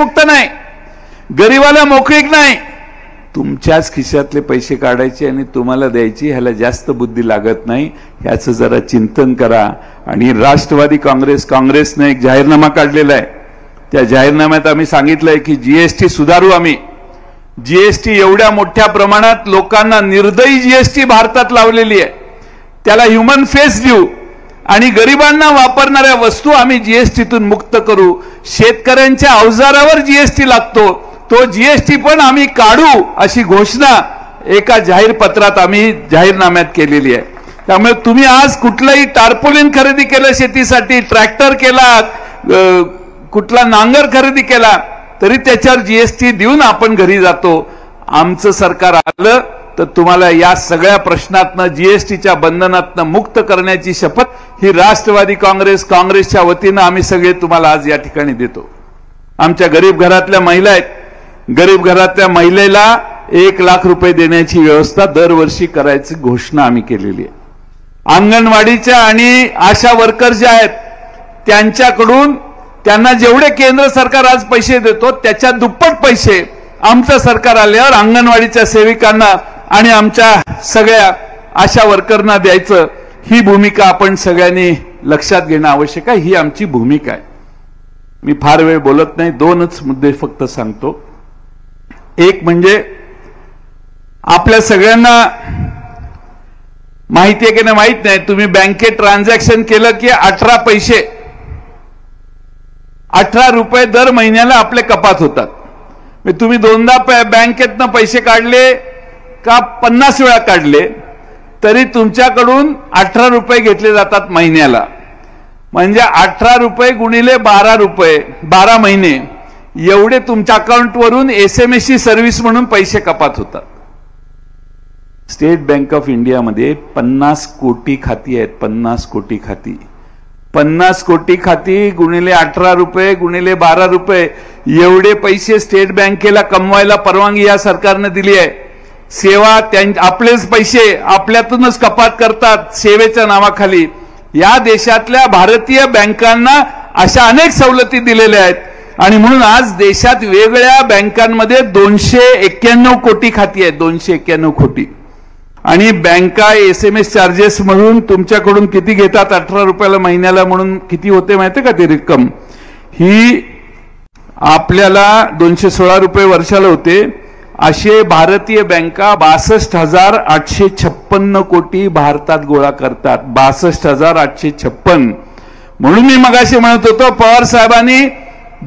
मुक्त नाही, गरीबाला मोकळीक नाही. तुमच्याच खिशातले पैसे काढायचे आणि तुम्हाला द्यायची, ह्याला जास्त बुद्धी लागत नाही. ह्याचं जरा चिंतन करा. आणि राष्ट्रवादी काँग्रेसने एक जाहीरनामा काढलेला आहे. त्या जाहीरनाम्यात आम्ही सांगितलंय की जीएसटी सुधारू. आम्ही जीएसटी एवढ्या मोठ्या प्रमाणात लोकांना निर्दयी जीएसटी भारतात लावलेली आहे, त्याला ह्युमन फेस देऊ आणि गरिबांना वापरणाऱ्या वस्तू आम्ही जीएसटीतून मुक्त करू. शेतकऱ्यांच्या अवजारावर जीएसटी लागतो, तो जीएसटी पण आम्ही काढू अशी घोषणा एका जाहीर पत्रात आम्ही जाहीरनाम्यात केलेली आहे. त्यामुळे तुम्ही आज कुठलंही टार्पोलिन खरेदी केलं शेतीसाठी, ट्रॅक्टर केला, कुठला नांगर खरेदी केला, तरी त्याच्यावर जीएसटी देऊन आपण घरी जातो. आमचं सरकार आलं तर तुम्हाला या सगळ्या प्रश्नातनं, जीएसटीच्या बंधनातनं मुक्त करण्याची शपथ ही राष्ट्रवादी काँग्रेसच्या वतीनं आम्ही सगळे तुम्हाला आज या ठिकाणी देतो. आमच्या गरीब घरातल्या महिला आहेत, गरीब घरातल्या महिलेला 1 लाख रुपये देण्याची व्यवस्था दरवर्षी करायची घोषणा आम्ही केलेली आहे. अंगणवाडीच्या आणि आशा वर्कर ज्या आहेत त्यांच्याकडून त्यांना जेवढे केंद्र सरकार आज पैसे देतो त्याच्या दुप्पट पैसे आमचं सरकार आल्यावर अंगणवाडीच्या सेविकांना आणि आमच्या सगळ्या आशा वर्करना द्यायचं. ही भूमिका आपण सगळ्यांनी लक्षात घेणं आवश्यक आहे. ही आमची भूमिका आहे. मी फार वेळ बोलत नाही, 2च मुद्दे फक्त सांगतो. एक म्हणजे आपल्या सगळ्यांना माहिती आहे की नाही माहित नाही, तुम्ही बँकेत ट्रान्झॅक्शन केलं की 18 पैसे 18 रुपये दर महिन्याला आपले कपात होतात. तुम्ही 2दा बँकेतनं पैसे काढले का 50 वेळा काढले तरी तुमच्याकडून 18 रुपये घेतले जातात महिन्याला. म्हणजे 18 रुपये गुणिले 12 रुपये 12 महिने एवढे तुमच्या अकाउंटवरून एसएमएसची सर्व्हिस म्हणून पैसे कपात होतात. स्टेट बँक ऑफ इंडियामध्ये 50 कोटी खाती आहेत. 50 कोटी खाती, 50 कोटी खाती गुणिले 18 रुपये गुणिले 12 रुपये एवढे पैसे स्टेट बँकेला कमवायला परवानगी या सरकारने दिली आहे. सेवा आपलेच पैसे आपल्यातूनच कपात करतात सेवेच्या नावाखाली. या देशातल्या भारतीय बँकांना अशा अनेक सवलती दिलेल्या आहेत आणि म्हणून आज देशात वेगळ्या बँकांमध्ये 291 कोटी खाती आहेत. 291 कोटी. आणि बँका एसएमएस चार्जेस म्हणून तुमच्याकडून किती घेतात? 18 रुपयाला महिन्याला म्हणून किती होते माहिती का ती रक्कम? ही आपल्याला 216 रुपये वर्षाला होते. असे भारतीय बँका 62,856 कोटी भारतात गोळा करतात. 62,856. म्हणून मी मगाशी म्हणत होतो पवार साहेबांनी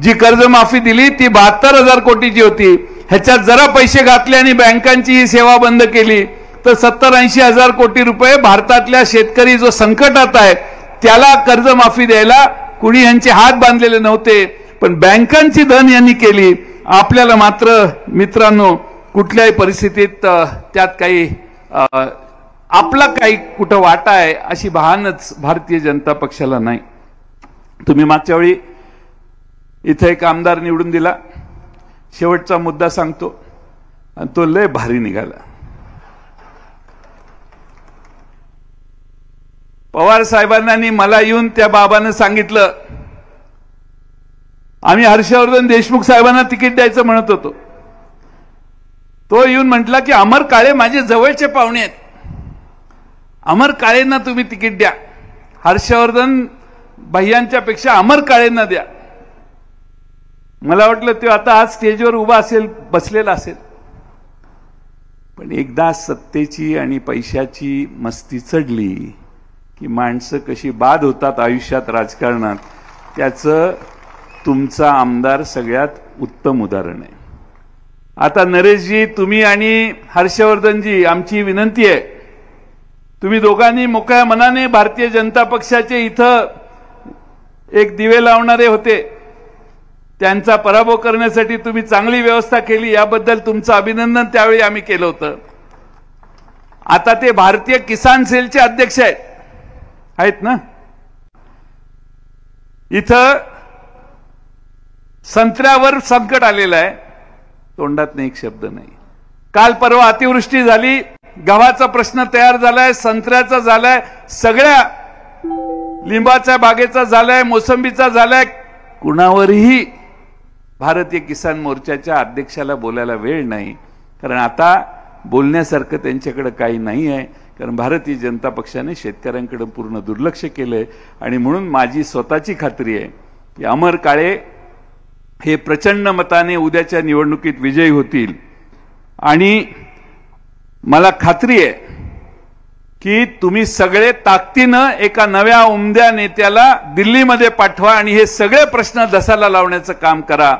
जी कर्जमाफी दिली ती 72,000 कोटीची होती. ह्याच्यात जरा पैसे घातले आणि बँकांची ही सेवा बंद केली तर 70-80 हजार कोटी रुपये भारतातल्या शेतकरी जो संकटात आहे त्याला कर्जमाफी द्यायला कुणी यांचे हात बांधलेले नव्हते, पण बँकांची धन यांनी केली. आपल्याला मात्र मित्रांनो कुठल्याही परिस्थितीत त्यात काही आपला काही कुठं वाटा आहे अशी भानच भारतीय जनता पक्षाला नाही. तुम्ही मागच्या वेळी इथे एक आमदार निवडून दिला. शेवटचा मुद्दा सांगतो आणि तो लय भारी निघाला. पवार साहेबांनी मला येऊन त्या बाबांना सांगितलं आम्ही हर्षवर्धन देशमुख साहेबांना तिकीट द्यायचं म्हणत होतो. तो येऊन म्हटला की अमर काळे माझे जवळचे पाहुणे आहेत, अमर काळेंना तुम्ही तिकीट द्या, हर्षवर्धन भैयांच्या पेक्षा अमर काळेंना द्या. मला वाटलं तो आता आज स्टेजवर उभा असेल, बसलेला असेल. पण एकदा सत्तेची आणि पैशाची मस्ती चढली की माणसं कशी बाद होतात आयुष्यात राजकारणात, त्याचं तुमचा आमदार सगळ्यात उत्तम उदाहरण आहे. आता नरेशजी तुम्ही आणि हर्षवर्धनजी आमची विनंती आहे, तुम्ही दोघांनी मोकळ्या मनाने भारतीय जनता पक्षाचे इथं एक दिवे लावणारे होते, त्यांचा पराभव करण्यासाठी तुम्ही चांगली व्यवस्था केली, याबद्दल तुमचं अभिनंदन त्यावेळी आम्ही केलं होतं. आता ते भारतीय किसान सेलचे अध्यक्ष आहेत ना. इथं संत्र्यावर संकट आलेलं आहे, तोंडात नाही एक शब्द नाही. काल परवा अतिवृष्टी झाली, गव्हाचा प्रश्न तयार झालाय, संत्र्याचा झालाय, सगळ्या लिंबाच्या बागेचा झालाय, मोसंबीचा झालाय. कुणावरही भारतीय किसान मोर्चाच्या अध्यक्षाला बोलायला वेळ नाही, कारण आता बोलण्यासारखं त्यांच्याकडे काही नाही आहे, कारण भारतीय जनता पक्षाने शेतकऱ्यांकडे पूर्ण दुर्लक्ष केलंय. आणि म्हणून माझी स्वतःची खात्री आहे की अमर काळे हे प्रचंड मताने उद्याच्या निवडणुकीत विजयी होतील. आणि मला खात्री आहे की तुम्ही सगळे ताकदीनं एका नव्या उमद्या नेत्याला दिल्लीमध्ये पाठवा आणि हे सगळे प्रश्न धसाला लावण्याचं काम करा,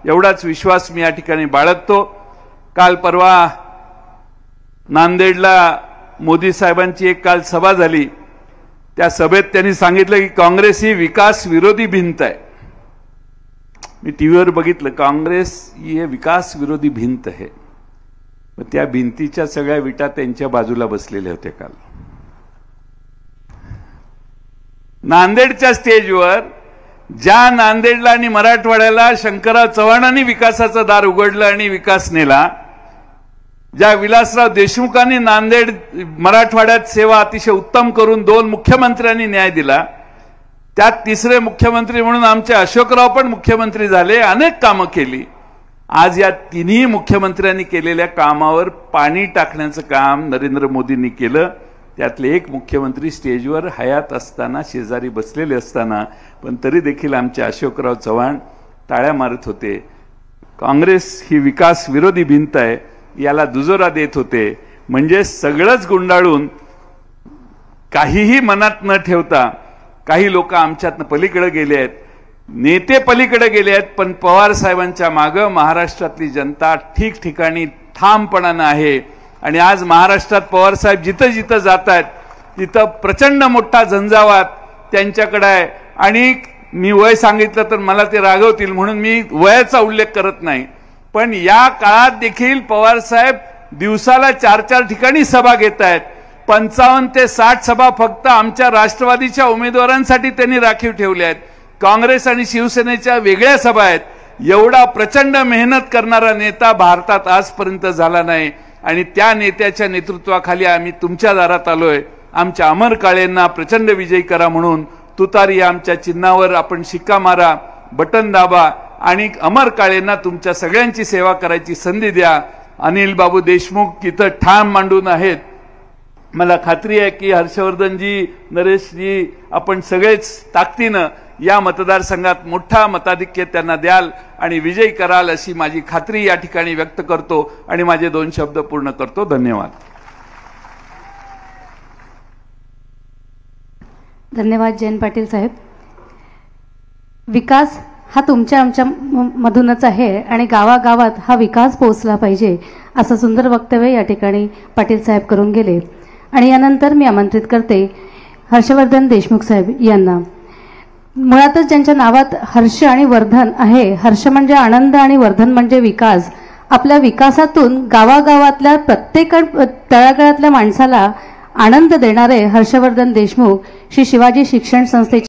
एवढाच विश्वास मी या ठिकाणी बाळगतो. काल परवा नांदेडला मोदी साहेबांची एक काल सभा झाली. त्या सभेत त्यांनी सांगितलं की काँग्रेस ही विकास विरोधी भिंत आहे. मी टीव्हीवर बघितलं, काँग्रेस ही विकास विरोधी भिंत आहे. त्या भिंतीच्या सगळ्या विटा त्यांच्या बाजूला बसलेल्या होत्या. काल नांदेडच्या स्टेजवर ज्या नांदेडला आणि मराठवाड्याला शंकरराव चव्हाणांनी विकासाचं दार उघडलं आणि विकास नेला, ज्या विलासराव देशमुखांनी नांदेड मराठवाड्यात सेवा अतिशय उत्तम करून 2 मुख्यमंत्र्यांनी न्याय दिला, त्यात तिसरे मुख्यमंत्री म्हणून आमचे अशोकराव पण मुख्यमंत्री झाले, अनेक कामं केली. आज या तिन्ही मुख्यमंत्र्यांनी केलेल्या कामावर पाणी टाकण्याचं काम नरेंद्र मोदींनी केलं. त्यातले एक मुख्यमंत्री स्टेजवर हयात असताना, शेजारी बसलेले असताना, पण तरी देखील आमचे अशोकराव चव्हाण टाळ्या मारत होते. काँग्रेस ही विकास विरोधी भिंत आहे याला दुजोरा देत होते. म्हणजे सगळंच गुंडाळून काहीही मनात न ठेवता काही लोक आमच्यातनं पलीकडे गेले आहेत, नेते पलीकडे गेले आहेत, पण पवार साहेबांच्या मागे महाराष्ट्रातली जनता ठिकठिकाणी ठामपणानं आहे. आणि आज महाराष्ट्रात पवार साहेब जिथं जिथं जात आहेत तिथं प्रचंड मोठा झंझावात त्यांच्याकडे आहे. आणि मी वय सांगितलं तर मला ते रागवतील म्हणून मी वयाचा उल्लेख करत नाही, पण या काळात देखील पवार साहेब दिवसाला 4-4 ठिकाणी सभा घेत आहेत. 55 ते 60 सभा फक्त आमच्या राष्ट्रवादीच्या उमेदवारांसाठी त्यांनी राखीव ठेवल्या आहेत. काँग्रेस आणि शिवसेनेच्या वेगळ्या सभा आहेत. एवढा प्रचंड मेहनत करणारा नेता भारतात आजपर्यंत झाला नाही. आणि त्या नेत्याच्या नेतृत्वाखाली आम्ही तुमच्या दारात आलोय. आमच्या अमर काळेंना प्रचंड विजयी करा म्हणून तुतारी आमच्या चिन्हावर आपण शिक्का मारा, बटन दाबा आणि अमर काळेंना तुमच्या सगळ्यांची सेवा करायची संधी द्या. अनिल बाबू देशमुख इथं ठाम मांडून आहेत. मला खात्री आहे की हर्षवर्धनजी, नरेशजी, आपण सगळेच ताकदीनं या मतदारसंघात मोठा मताधिक्य त्यांना द्याल आणि विजयी कराल अशी माझी खात्री या ठिकाणी व्यक्त करतो आणि माझे 2 शब्द पूर्ण करतो. धन्यवाद. धन्यवाद जयंत पाटील साहेब. विकास हा तुमच्या आमच्या मधूनच आहे आणि गावागावात हा विकास पोहोचला पाहिजे असं सुंदर वक्तव्य या ठिकाणी पाटील साहेब करून गेले. आणि यानंतर मी आमंत्रित करते हर्षवर्धन देशमुख साहेब यांना. मुळातच ज्यांच्या नावात हर्ष आणि वर्धन आहे, हर्ष म्हणजे आनंद आणि वर्धन म्हणजे विकास, आपल्या विकासातून गावागावातल्या प्रत्येक तळागाळातल्या माणसाला आनंद देणारे हर्षवर्धन देशमुख श्री शिवाजी शिक्षण संस्थेचे